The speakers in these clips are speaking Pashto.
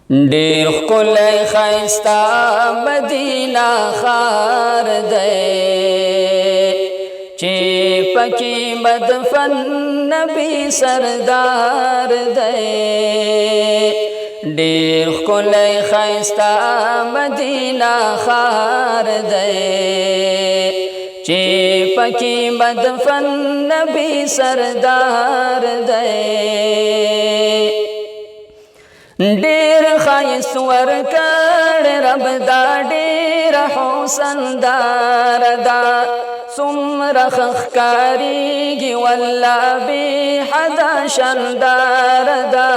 ډېر ښکلی ښایسته مدینه ښار دی چې پکې مدفن نبی سردار دی ډېر ښکلی ښایسته مدینه ښار دی چې پکې مدفن نبی سردار دی ډېر ښایست ورکړ رب دا ډېر حسن دار دا څومره ښه ښکارېږي والله بې حده شاندار دا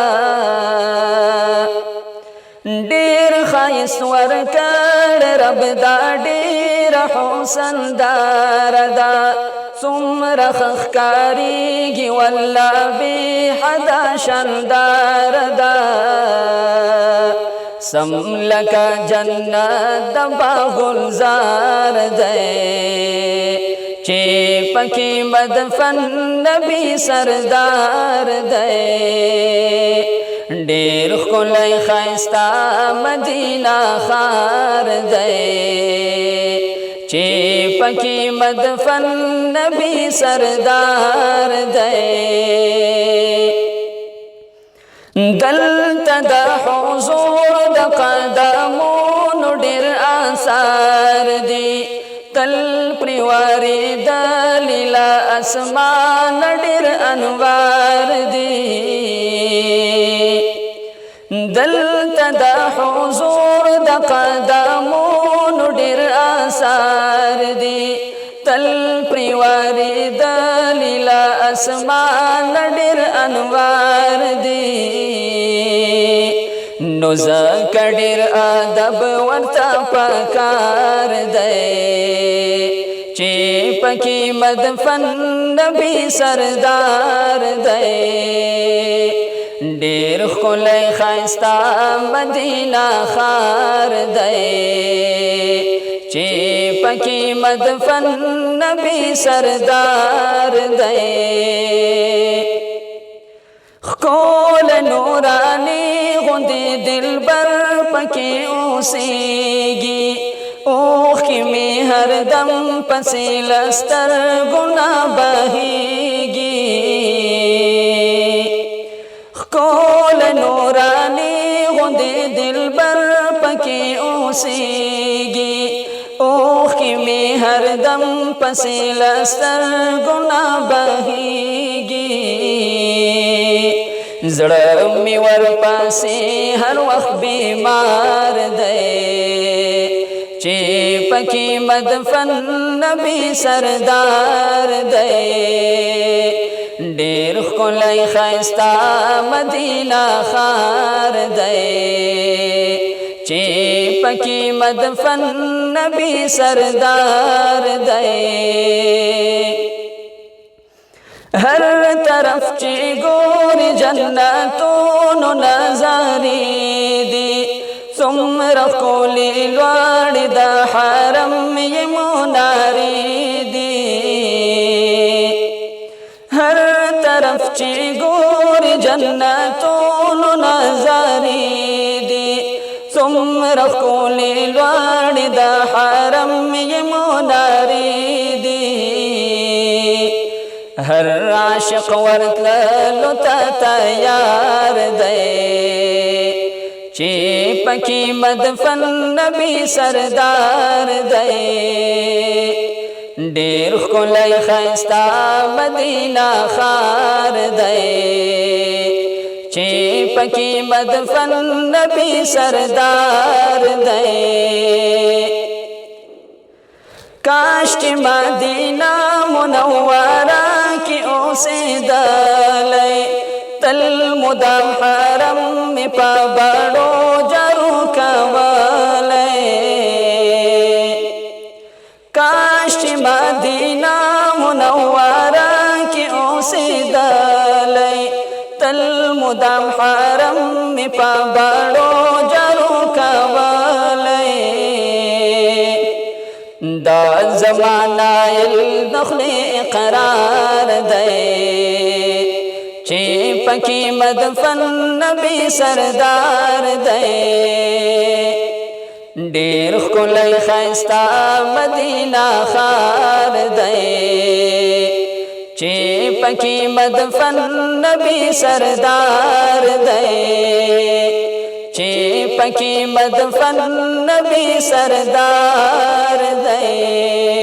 ډېر ښایست ورکړ رب دا ډېر حسن دار دا څومره ښه ښکارېږي والله بې حده شاندار دا سم لکه جنت د باغ گلزار دی چې پکې مدفن نبی سردار دی ډېر ښکلی ښایسته مدینه ښار دی چې پکې مدفن نبی سردار دی دلته د حضور د قدمونو ډېر آثار دي تل پرې واردلي له اسمانه ډېر انوار دي دلته د حضور د قدمونو ډېر آثار دي تل پرې واردلي له اسمانه ډېر انوار دي نو ځکه ډېر ادب ورته پکار دی چې پکې مدفن نبی سردار دی ډېر ښکلی ښایسته مدینه ښار دی چې پکې مدفن نبی سردار دی ښکلی نوراني غوندې دلبر پکې اوسېږي اوښکې مې هردم پسې له سترګو نه بهېږي ښکلی نوراني غوندې دلبر پکې اوسېږي اوښکې مې هردم پسې له سترګو نه بهېږي زړه مې ورپسې هر وخت بیمار دی چې پکې مدفن نبی سردار دی ډېر ښکلی ښایسته مدینه ښار دی چې پکې مدفن نبی سردار دی هر طرف چې ګوري جنتونو نظارې دي څومره ښکلې لوړې د حرم یې منارې دي هر طرف چې ګوري جنتونو نظارې دي څومره ښکلې لوړې د حرم یې منارې دي هر عاشق ورتللو ته تیار دی چې پکې مدفن نبی سردار دی ډېر ښکلی ښایسته مدینه ښار دی چې پکې مدفن نبی سردار دی کاش چې مدینه منوره کې اوسېدلی تل مدام حرم مې په بڼو جارو کولی کاش چې مدینه منوره کې اوسېدلی تل مدام حرم مې په بڼو جارو کولی دا زمانہ الدخل اقرار دی چې पकी मदफन नबी सरदार दे ढेर खुलई खैस्ता मदीना खार दे चे पकी मदफन नबी सरदार दे चे पकी मदफन नबी सरदार दे।